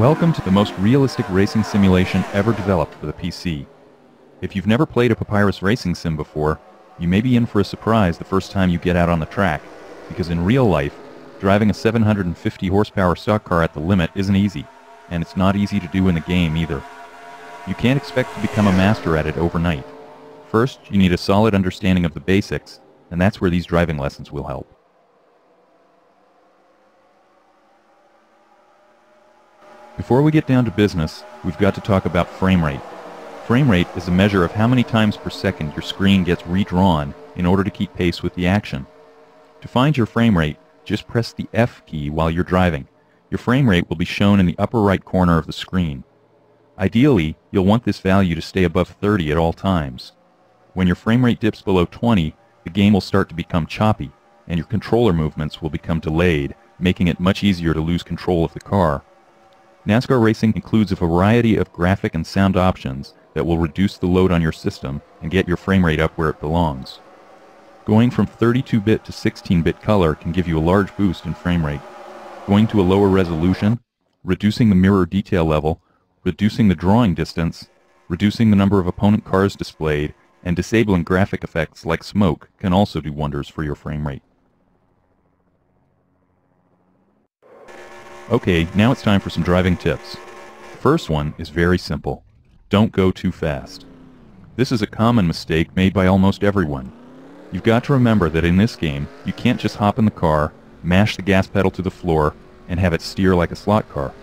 Welcome to the most realistic racing simulation ever developed for the PC. If you've never played a Papyrus racing sim before, you may be in for a surprise the first time you get out on the track, because in real life, driving a 750 horsepower stock car at the limit isn't easy, and it's not easy to do in the game either. You can't expect to become a master at it overnight. First, you need a solid understanding of the basics, and that's where these driving lessons will help. Before we get down to business, we've got to talk about frame rate. Frame rate is a measure of how many times per second your screen gets redrawn in order to keep pace with the action. To find your frame rate, just press the F key while you're driving. Your frame rate will be shown in the upper right corner of the screen. Ideally, you'll want this value to stay above 30 at all times. When your frame rate dips below 20, the game will start to become choppy, and your controller movements will become delayed, making it much easier to lose control of the car. Nascar racing includes a variety of graphic and sound options that will reduce the load on your system and get your frame rate up where it belongs. Going from 32-bit to 16-bit color can give you a large boost in frame rate. Going to a lower resolution, reducing the mirror detail level, reducing the drawing distance, reducing the number of opponent cars displayed, and disabling graphic effects like smoke can also do wonders for your frame rate. Okay, now it's time for some driving tips. The first one is very simple. Don't go too fast. This is a common mistake made by almost everyone. You've got to remember that in this game, you can't just hop in the car, mash the gas pedal to the floor, and have it steer like a slot car.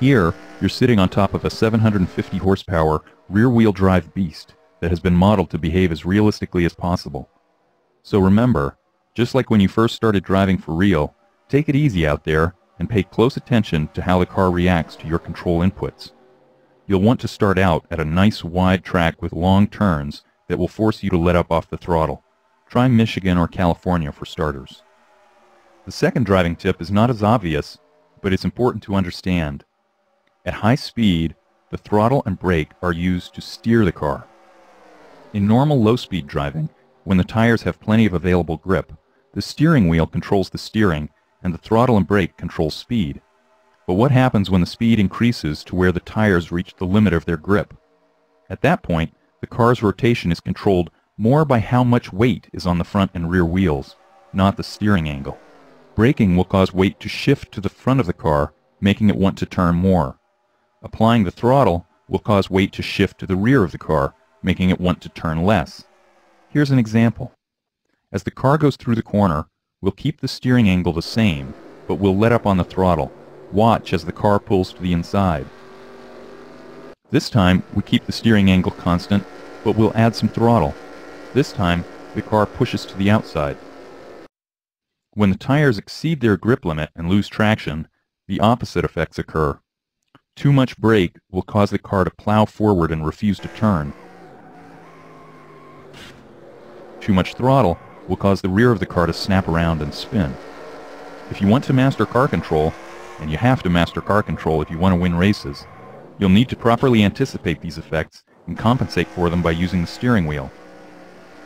Here, you're sitting on top of a 750 horsepower rear-wheel drive beast that has been modeled to behave as realistically as possible. So remember, just like when you first started driving for real, take it easy out there and pay close attention to how the car reacts to your control inputs. You'll want to start out at a nice wide track with long turns that will force you to let up off the throttle. Try Michigan or California for starters. The second driving tip is not as obvious, but it's important to understand. At high speed, the throttle and brake are used to steer the car. In normal low-speed driving, when the tires have plenty of available grip, the steering wheel controls the steering and the throttle and brake control speed. But what happens when the speed increases to where the tires reach the limit of their grip? At that point, the car's rotation is controlled more by how much weight is on the front and rear wheels, not the steering angle. Braking will cause weight to shift to the front of the car, making it want to turn more. Applying the throttle will cause weight to shift to the rear of the car, making it want to turn less. Here's an example. As the car goes through the corner, we'll keep the steering angle the same, but we'll let up on the throttle. Watch as the car pulls to the inside. This time, we keep the steering angle constant, but we'll add some throttle. This time, the car pushes to the outside. When the tires exceed their grip limit and lose traction, the opposite effects occur. Too much brake will cause the car to plow forward and refuse to turn. Too much throttle will cause the rear of the car to snap around and spin. If you want to master car control, and you have to master car control if you want to win races, you'll need to properly anticipate these effects and compensate for them by using the steering wheel.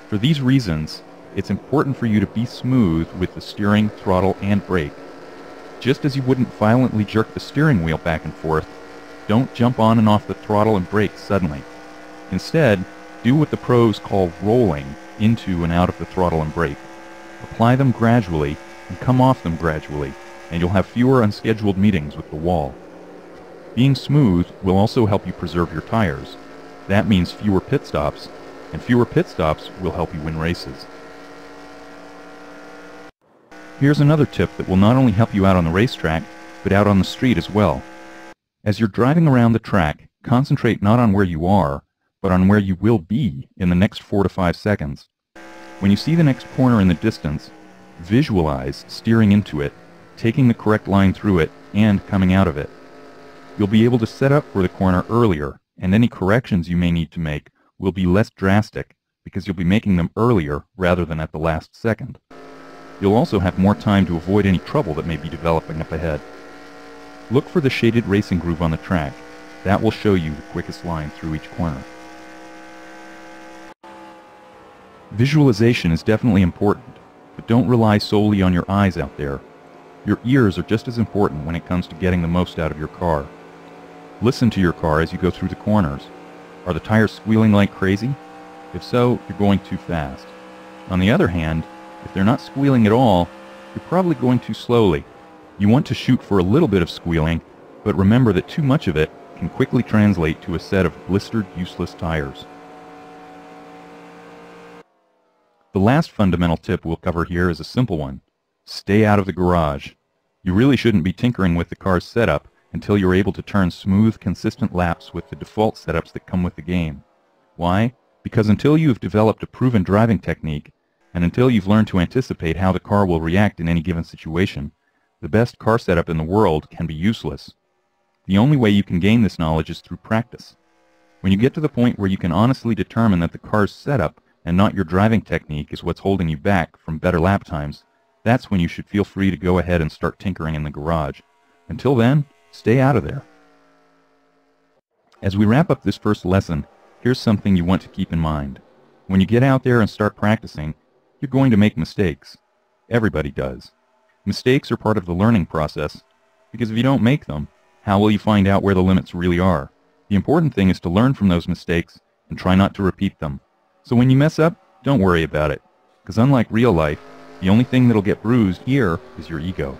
For these reasons, it's important for you to be smooth with the steering, throttle, and brake. Just as you wouldn't violently jerk the steering wheel back and forth, don't jump on and off the throttle and brake suddenly. Instead, do what the pros call rolling into and out of the throttle and brake. Apply them gradually and come off them gradually, and you'll have fewer unscheduled meetings with the wall. Being smooth will also help you preserve your tires. That means fewer pit stops, and fewer pit stops will help you win races. Here's another tip that will not only help you out on the racetrack, but out on the street as well. As you're driving around the track, concentrate not on where you are, but on where you will be in the next 4 to 5 seconds. When you see the next corner in the distance, visualize steering into it, taking the correct line through it, and coming out of it. You'll be able to set up for the corner earlier, and any corrections you may need to make will be less drastic because you'll be making them earlier rather than at the last second. You'll also have more time to avoid any trouble that may be developing up ahead. Look for the shaded racing groove on the track. That will show you the quickest line through each corner. Visualization is definitely important, but don't rely solely on your eyes out there. Your ears are just as important when it comes to getting the most out of your car. Listen to your car as you go through the corners. Are the tires squealing like crazy? If so, you're going too fast. On the other hand, if they're not squealing at all, you're probably going too slowly. You want to shoot for a little bit of squealing, but remember that too much of it can quickly translate to a set of blistered, useless tires. The last fundamental tip we'll cover here is a simple one. Stay out of the garage. You really shouldn't be tinkering with the car's setup until you're able to turn smooth, consistent laps with the default setups that come with the game. Why? Because until you've developed a proven driving technique, and until you've learned to anticipate how the car will react in any given situation, the best car setup in the world can be useless. The only way you can gain this knowledge is through practice. When you get to the point where you can honestly determine that the car's setup and not your driving technique is what's holding you back from better lap times, that's when you should feel free to go ahead and start tinkering in the garage. Until then, stay out of there. As we wrap up this first lesson, here's something you want to keep in mind. When you get out there and start practicing, you're going to make mistakes. Everybody does. Mistakes are part of the learning process, because if you don't make them, how will you find out where the limits really are? The important thing is to learn from those mistakes and try not to repeat them. So when you mess up, don't worry about it, because unlike real life, the only thing that'll get bruised here is your ego.